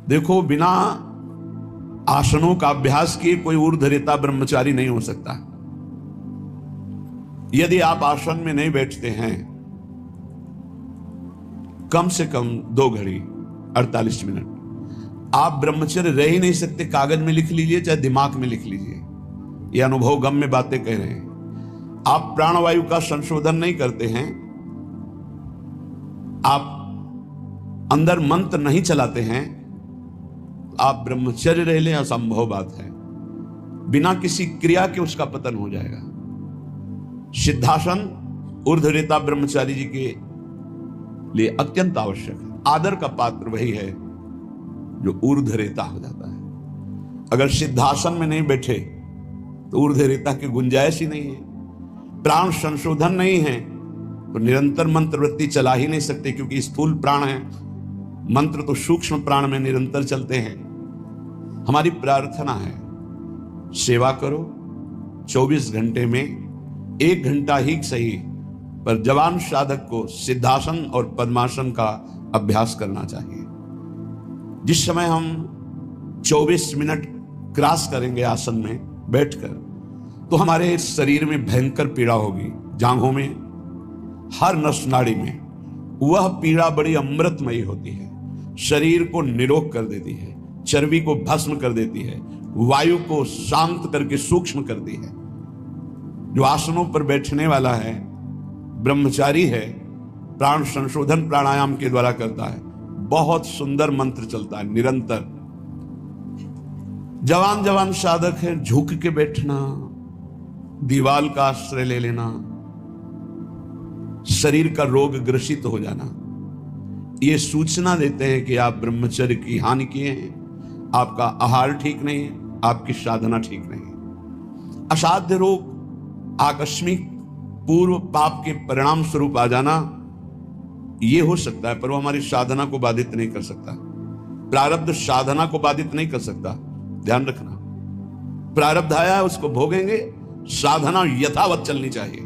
देखो, बिना आसनों का अभ्यास किए कोई ऊर्ध्वरेता ब्रह्मचारी नहीं हो सकता। यदि आप आसन में नहीं बैठते हैं कम से कम 2 घड़ी 48 मिनट, आप ब्रह्मचर्य रह ही नहीं सकते। कागज में लिख लीजिए चाहे दिमाग में लिख लीजिए, ये अनुभव गम में बातें कह रहे हैं। आप प्राणवायु का संशोधन नहीं करते हैं, आप अंदर मंत्र नहीं चलाते हैं, आप ब्रह्मचर्य रह लें, असंभव बात है। बिना किसी क्रिया के उसका पतन हो जाएगा। सिद्धासन ऊर्ध्वरेता ब्रह्मचारी जी के लिए अत्यंत आवश्यक है। आदर का पात्र वही है जो ऊर्ध्वरेता हो जाता है। अगर सिद्धासन में नहीं बैठे तो ऊर्ध्वरेता की गुंजाइश ही नहीं है। प्राण संशोधन नहीं है तो निरंतर मंत्र वृत्ति चला ही नहीं सकते, क्योंकि स्थूल प्राण है, मंत्र तो सूक्ष्म प्राण में निरंतर चलते हैं। हमारी प्रार्थना है, सेवा करो 24 घंटे में 1 घंटा ही सही, पर जवान साधक को सिद्धासन और पद्मासन का अभ्यास करना चाहिए। जिस समय हम 24 मिनट क्रॉस करेंगे आसन में बैठकर, तो हमारे शरीर में भयंकर पीड़ा होगी, जांघों में, हर नस नाड़ी में। वह पीड़ा बड़ी अमृतमयी होती है, शरीर को निरोग कर देती है, चर्बी को भस्म कर देती है, वायु को शांत करके सूक्ष्म करती है। जो आसनों पर बैठने वाला है, ब्रह्मचारी है, प्राण संशोधन प्राणायाम के द्वारा करता है, बहुत सुंदर मंत्र चलता है निरंतर। जवान जवान साधक है, झुक के बैठना, दीवाल का आश्रय ले लेना, शरीर का रोग ग्रसित हो जाना, ये सूचना देते हैं कि आप ब्रह्मचर्य की हानि किए हैं, आपका आहार ठीक नहीं है, आपकी साधना ठीक नहीं है। असाध्य रोग, आकस्मिक पूर्व पाप के परिणाम स्वरूप आ जाना, यह हो सकता है, पर वो हमारी साधना को बाधित नहीं कर सकता। प्रारब्ध साधना को बाधित नहीं कर सकता, ध्यान रखना। प्रारब्ध आया उसको भोगेंगे, साधना यथावत चलनी चाहिए,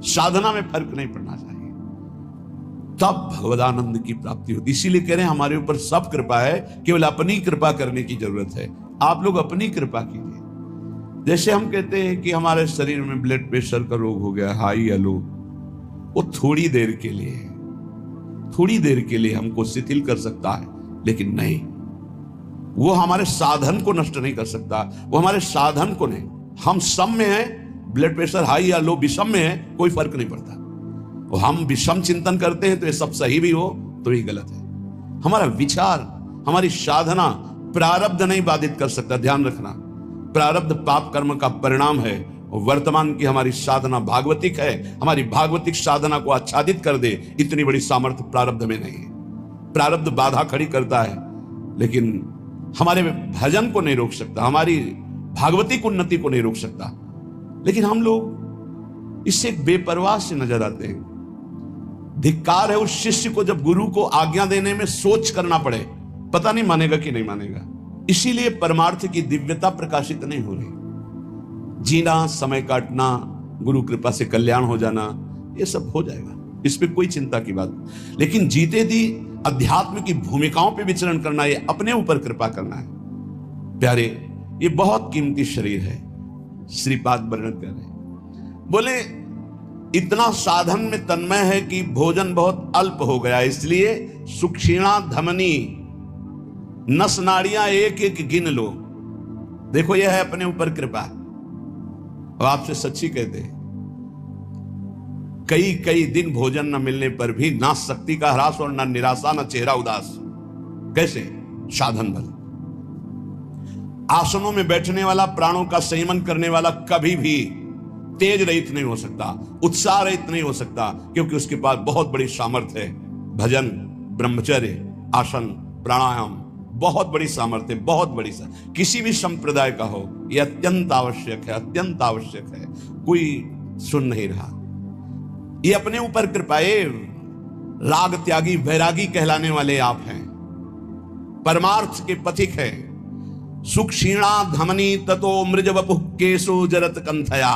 साधना में फर्क नहीं पड़ना चाहिए, तब भगवदानंद की प्राप्ति होती। इसीलिए कह रहे हैं हमारे ऊपर सब कृपा है, केवल अपनी कृपा करने की जरूरत है। आप लोग अपनी कृपा कीजिए। जैसे हम कहते हैं कि हमारे शरीर में ब्लड प्रेशर का रोग हो गया, हाई या लो, वो थोड़ी देर के लिए है, थोड़ी देर के लिए हमको शिथिल कर सकता है, लेकिन नहीं, वो हमारे साधन को नष्ट नहीं कर सकता, वो हमारे साधन को नहीं। हम सम में हैं, ब्लड प्रेशर हाई या लो, विषम में है, कोई फर्क नहीं पड़ता। और हम विषम चिंतन करते हैं तो ये सब सही भी हो तो ही गलत है। हमारा विचार, हमारी साधना प्रारब्ध नहीं बाधित कर सकता, ध्यान रखना। प्रारब्ध पाप कर्म का परिणाम है, और वर्तमान की हमारी साधना भागवतिक है, हमारी भागवतिक साधना को आच्छादित कर दे, इतनी बड़ी सामर्थ्य प्रारब्ध में नहीं है। प्रारब्ध बाधा खड़ी करता है, लेकिन हमारे भजन को नहीं रोक सकता, हमारी भागवतिक उन्नति को नहीं रोक सकता। लेकिन हम लोग इससे बेपरवाह से नजर आते हैं। धिक्कार है उस शिष्य को जब गुरु को आज्ञा देने में सोच करना पड़े, पता नहीं मानेगा कि नहीं मानेगा। इसीलिए परमार्थ की दिव्यता प्रकाशित नहीं हो रही। जीना, समय काटना, गुरु कृपा से कल्याण हो जाना, ये सब हो जाएगा, इस पे कोई चिंता की बात। लेकिन जीते दी अध्यात्म की भूमिकाओं पे विचरण करना, ये अपने ऊपर कृपा करना है। प्यारे, ये बहुत कीमती शरीर है। श्रीपाद वर्णन कर रहे हैं, बोले इतना साधन में तन्मय है कि भोजन बहुत अल्प हो गया, इसलिए सुक्षीणा धमनी, नस नाड़ियां एक एक गिन लो। देखो, यह है अपने ऊपर कृपा। अब आपसे सच्ची कहते हैं, कई कई दिन भोजन न मिलने पर भी ना शक्ति का ह्रास और ना निराशा, ना चेहरा उदास। कैसे? साधन बल। आसनों में बैठने वाला, प्राणों का संयमन करने वाला कभी भी तेज रहित नहीं हो सकता, उत्साह रहित नहीं हो सकता, क्योंकि उसके पास बहुत बड़ी सामर्थ्य है। भजन, ब्रह्मचर्य, आसन, प्राणायाम, बहुत बड़ी सामर्थ्य, बहुत बड़ी किसी भी संप्रदाय का हो, यह अत्यंत आवश्यक है, अत्यंत आवश्यक है। कोई सुन नहीं रहा। ये अपने ऊपर कृपाए, राग त्यागी वैरागी कहलाने वाले आप हैं, परमार्थ के पथिक है। सुक्षीणा धमनी ततो मृज वपुः केशो जरत कंथया।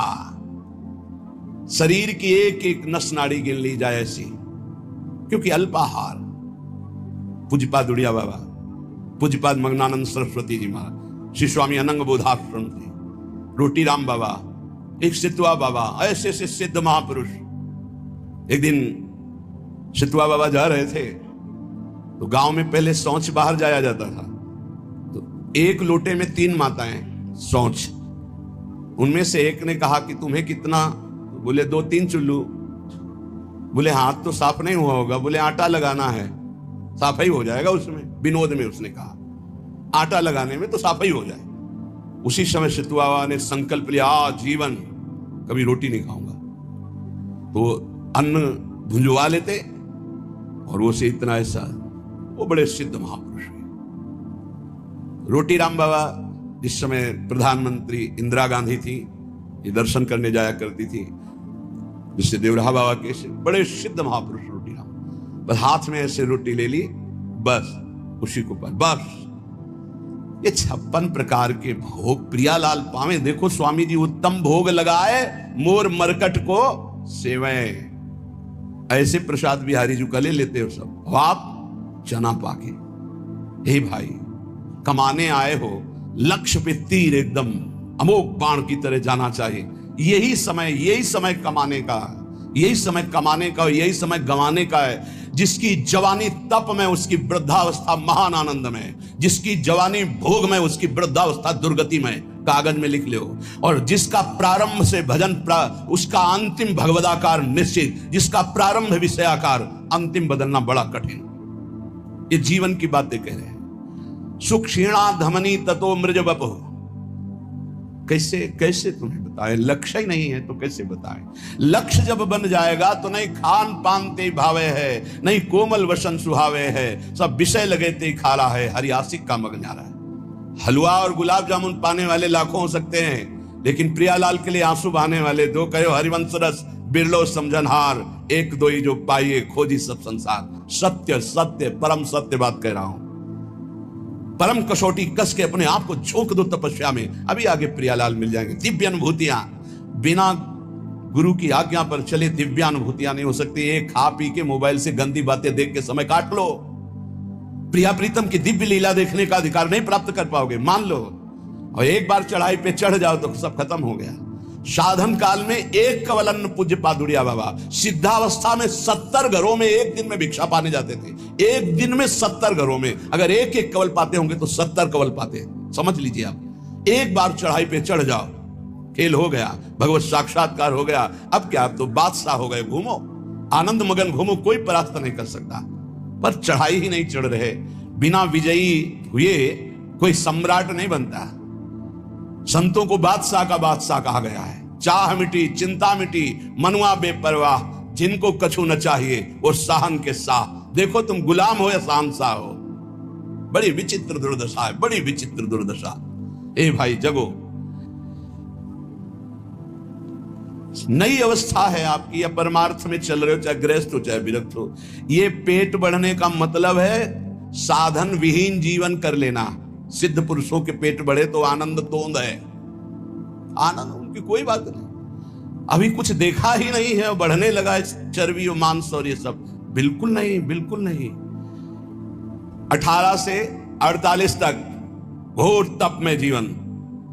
शरीर की एक एक नस नाड़ी गिन ली जाए ऐसी, क्योंकि अल्पाहार। पूज्यपाद उड़िया बाबा पूज्यपाद मग्नानंद सरस्वती जी महाराज, श्री स्वामी अनंग बोधाश्रम जी, रोटी राम बाबा, एक सितवा बाबा, ऐसे ऐसे सिद्ध महापुरुष। एक दिन सितवा बाबा जा रहे थे तो गांव में पहले शौच बाहर जाया जाता था, तो एक लोटे में 3 माताएं शौच। उनमें से एक ने कहा कि तुम्हें कितना? बोले 2-3 चुल्लू। बोले हाथ तो साफ नहीं हुआ होगा। बोले आटा लगाना है, साफ ही हो जाएगा उसमें। विनोद में उसने कहा आटा लगाने में तो साफ ही हो जाए। उसी समय सितवा बाबा ने संकल्प लिया, जीवन कभी रोटी नहीं खाऊंगा। तो अन्न भुंजवा लेते और वो से इतना ऐसा, वो बड़े सिद्ध महापुरुष हैं। रोटी राम बाबा जिस समय प्रधानमंत्री इंदिरा गांधी थी, ये दर्शन करने जाया करती थी, जिससे देवराहा बाबा के बड़े सिद्ध महापुरुष रोटी राम, बस हाथ में ऐसे रोटी ले ली, बस उसी को पर बस। ये 56 प्रकार के भोग प्रियालाल पावे। देखो स्वामी जी उत्तम भोग लगाए, मोर मरकट को सेवे। ऐसे प्रसाद बिहारी जी का ले लेते हो सब, और आप चना पाके। हे भाई, कमाने आए हो, लक्ष्य पे तीर एकदम अमोघ बाण की तरह जाना चाहिए। यही समय कमाने का, यही समय कमाने का, यही समय गंवाने का है। जिसकी जवानी तप में, उसकी वृद्धावस्था महान आनंद में। जिसकी जवानी भोग में, उसकी वृद्धावस्था दुर्गति में। कागज में लिख लो। और जिसका प्रारंभ से भजन उसका अंतिम भगवदाकार निश्चित। जिसका प्रारंभ विषयाकार, अंतिम बदलना बड़ा कठिन। ये जीवन की बातें कह रहे हैं। सुख क्षीणा धमनी ततो मृज बपो। कैसे तुम्हें बताए? लक्ष्य ही नहीं है तो कैसे बताए? लक्ष्य जब बन जाएगा तो नहीं खान पान ते भावे है, नहीं कोमल वसन सुहावे है, सब विषय लगे ते खाला है, हरियासिक का मग न्यारा है। हलवा और गुलाब जामुन पाने वाले लाखों हो सकते हैं, लेकिन प्रियालाल के लिए आंसू बहाने वाले दो कहो हरिवंश रस बिरलो समझनहार, एक दो ही जो पाइए खोजी सब संसार। सत्य सत्य परम सत्य बात कह रहा हूं। परम कसौटी कस के अपने आप को झोंक दो तपस्या में, अभी आगे प्रियालाल मिल जाएंगे। दिव्य अनुभूतियां, बिना गुरु की आज्ञा पर चले दिव्य अनुभूतियां नहीं हो सकती। एक खा पी के मोबाइल से गंदी बातें देख के समय काट लो, प्रिया प्रीतम की दिव्य लीला देखने का अधिकार नहीं प्राप्त कर पाओगे, मान लो। और एक बार चढ़ाई पे चढ़ जाओ तो सब खत्म हो गया। साधन काल में एक कवल अन्न पूज्य पादुड़िया बाबा, सिद्धावस्था में 70 घरों में एक दिन में भिक्षा पाने जाते थे। एक दिन में 70 घरों में, अगर एक एक कवल पाते होंगे तो 70 कवल पाते। समझ लीजिए आप, एक बार चढ़ाई पे चढ़ जाओ, खेल हो गया, भगवत साक्षात्कार हो गया। अब क्या, अब तो बादशाह हो गए, घूमो आनंद मगन घूमो, कोई परास्त नहीं कर सकता। पर चढ़ाई ही नहीं चढ़ रहे। बिना विजयी हुए कोई सम्राट नहीं बनता। संतों को बादशाह का बादशाह कहा गया है। चाह मिटी चिंता मिटी, मनुआ बेपरवाह, जिनको कछु न चाहिए वो शाहन के शाह। देखो तुम गुलाम हो या शहंशाह हो। बड़ी विचित्र दुर्दशा है, बड़ी विचित्र दुर्दशा। ए भाई जगो, नई अवस्था है आपकी, या परमार्थ में चल रहे हो, चाहे गृहस्थ हो चाहे विरक्त हो। ये पेट बढ़ने का मतलब है साधन विहीन जीवन कर लेना। सिद्ध पुरुषों के पेट बढ़े तो आनंद तोंद है, आनंद उनकी कोई बात नहीं। अभी कुछ देखा ही नहीं है, बढ़ने लगा चर्बी और मांस और ये सब। बिल्कुल नहीं, बिल्कुल नहीं। 18 से 48 तक घोर तप में जीवन,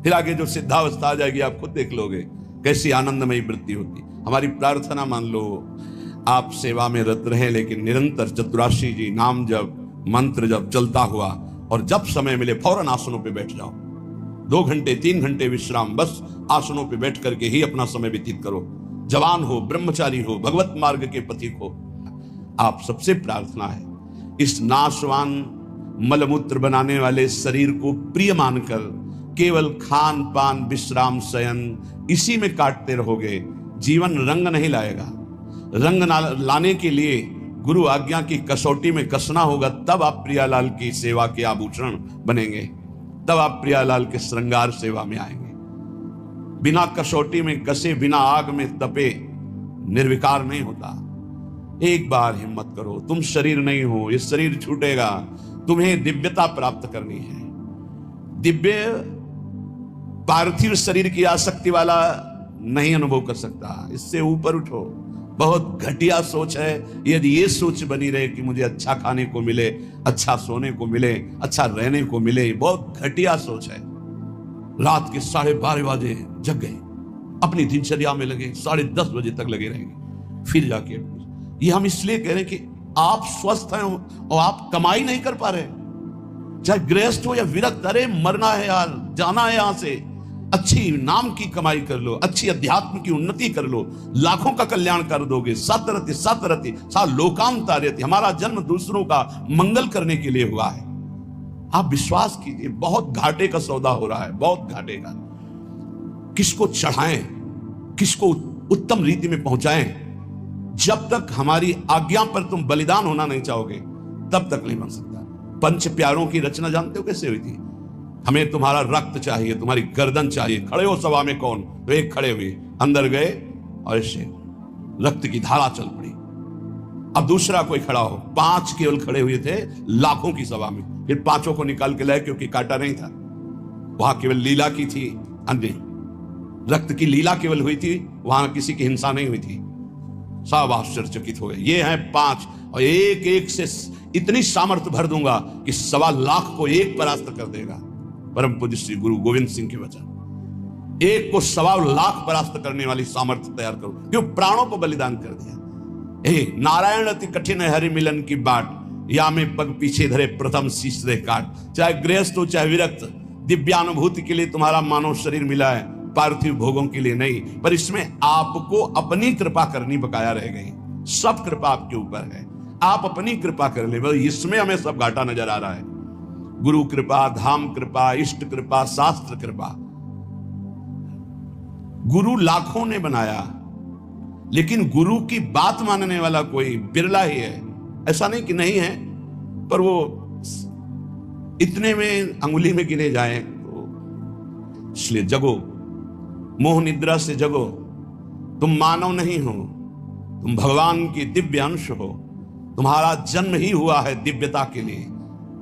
फिर आगे जो सिद्धावस्था आ जाएगी आप खुद देख लोगे कैसी आनंदमयी वृत्ति होती। हमारी प्रार्थना मान लो, आप सेवा में रत रहे, लेकिन निरंतर चतुराशी जी नाम जब मंत्र जब चलता हुआ, और जब समय मिले फौरन आसनों पे बैठ जाओ। 2 घंटे 3 घंटे विश्राम, बस आसनों पे बैठ करके ही अपना समय व्यतीत करो। जवान हो, ब्रह्मचारी हो, भगवत मार्ग के पथिक हो, आप सबसे प्रार्थना है इस नाशवान मलमूत्र बनाने वाले शरीर को प्रिय मानकर केवल खान पान विश्राम शयन इसी में काटते रहोगे, जीवन रंग नहीं लाएगा। रंग लाने के लिए गुरु आज्ञा की कसौटी में कसना होगा, तब आप प्रियालाल की सेवा के आभूषण बनेंगे, तब आप प्रियालाल के श्रृंगार सेवा में आएंगे। बिना कसौटी में कसे, बिना आग में तपे निर्विकार नहीं होता। एक बार हिम्मत करो, तुम शरीर नहीं हो, ये शरीर छूटेगा, तुम्हें दिव्यता प्राप्त करनी है। दिव्य पार्थिव शरीर की आसक्ति वाला नहीं अनुभव कर सकता, इससे ऊपर उठो। बहुत घटिया सोच है। यदि ये सोच बनी रहे कि मुझे अच्छा खाने को मिले, अच्छा सोने को मिले, अच्छा रहने को मिले, बहुत घटिया सोच है। रात के 12:30 बजे जग गए, अपनी दिनचर्या में लगे, 10:30 बजे तक लगे रहेंगे, फिर जाके ये हम इसलिए कह रहे हैं कि आप स्वस्थ हैं और आप कमाई नहीं कर पा रहे, चाहे गृहस्थ हो या विरक्त। अरे मरना है यार, जाना है यहां से, अच्छी नाम की कमाई कर लो, अच्छी अध्यात्म की उन्नति कर लो, लाखों का कल्याण कर दोगे। सतरति सतरति सा लोकांतरति, हमारा जन्म दूसरों का मंगल करने के लिए हुआ है। आप विश्वास कीजिए, बहुत घाटे का सौदा हो रहा है, बहुत घाटे का। किसको चढ़ाएं, किसको उत्तम रीति में पहुंचाएं, जब तक हमारी आज्ञा पर तुम बलिदान होना नहीं चाहोगे तब तक नहीं बन सकता। पंच प्यारों की रचना जानते हो कैसे हुई थी? हमें तुम्हारा रक्त चाहिए, तुम्हारी गर्दन चाहिए, खड़े हो सभा में कौन? तो एक खड़े हुए, अंदर गए और ऐसे रक्त की धारा चल पड़ी। अब दूसरा कोई खड़ा हो, 5 केवल खड़े हुए थे लाखों की सभा में, फिर 5 को निकाल के लाए क्योंकि काटा नहीं था, वहां केवल लीला की थी, अन्य रक्त की लीला केवल हुई थी, वहां किसी की हिंसा नहीं हुई थी। सब आश्चर्यचकित हो गए। ये हैं 5 और एक एक से इतनी सामर्थ्य भर दूंगा कि 1.25 लाख को एक परास्त कर देगा। परम पूज्य श्री गुरु गोविंद सिंह के वचन। एक को 1.25 लाख परास्त करने वाली सामर्थ्य तैयार करो, क्यों? प्राणों को बलिदान कर दिया। नारायण अति कठिन है हरि मिलन की बाट, या में पग पीछे धरे प्रथम शीश दे काट। चाहे गृहस्थ हो चाहे विरक्त, दिव्यानुभूति के लिए तुम्हारा मानव शरीर मिला है, पार्थिव भोगों के लिए नहीं। पर इसमें आपको अपनी कृपा करनी बकाया रह गई। सब कृपा आपके ऊपर है, आप अपनी कृपा कर ले। इसमें हमें सब घाटा नजर आ रहा है। गुरु कृपा, धाम कृपा, इष्ट कृपा, शास्त्र कृपा। गुरु लाखों ने बनाया, लेकिन गुरु की बात मानने वाला कोई बिरला ही है। ऐसा नहीं कि नहीं है, पर वो इतने में अंगुली में गिने जाए। तो इसलिए जगो, मोह निद्रा से जगो। तुम मानव नहीं हो, तुम भगवान की दिव्य अंश हो। तुम्हारा जन्म ही हुआ है दिव्यता के लिए,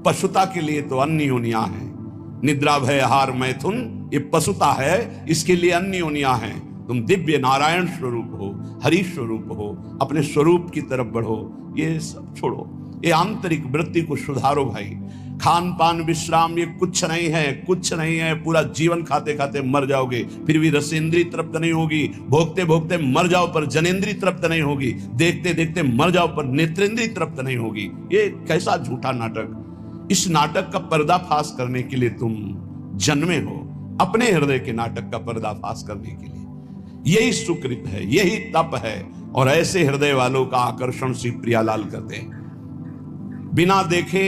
पशुता के लिए तो अन्य योनियां हैं। निद्रा भय हार मैथुन, ये पशुता है, इसके लिए अन्य योनियां हैं। तुम दिव्य नारायण स्वरूप हो, हरि स्वरूप हो, अपने स्वरूप की तरफ बढ़ो। ये सब छोड़ो, ये आंतरिक वृत्ति को सुधारो भाई। खान पान विश्राम ये कुछ नहीं है, कुछ नहीं है। पूरा जीवन खाते खाते मर जाओगे, फिर भी रसेंद्री तृप्त नहीं होगी। भोगते भोगते मर जाओ पर जनेंद्री तृप्त नहीं होगी। देखते देखते मर जाओ पर नेत्रेंद्री तृप्त नहीं होगी। ये कैसा झूठा नाटक! इस नाटक का पर्दाफाश करने के लिए तुम जन्मे हो, अपने हृदय के नाटक का पर्दाफाश करने के लिए। यही सुकृत है, यही तप है, और ऐसे हृदय वालों का आकर्षण श्री प्रियालाल करते हैं। बिना देखे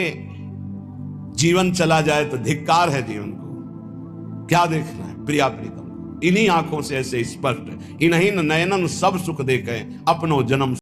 जीवन चला जाए तो धिक्कार है जीवन को। क्या देखना है? प्रिया प्रीतम। इन्हीं आंखों से ऐसे स्पष्ट, इन्हीं नयनन सब सुख देखे अपनो जन्म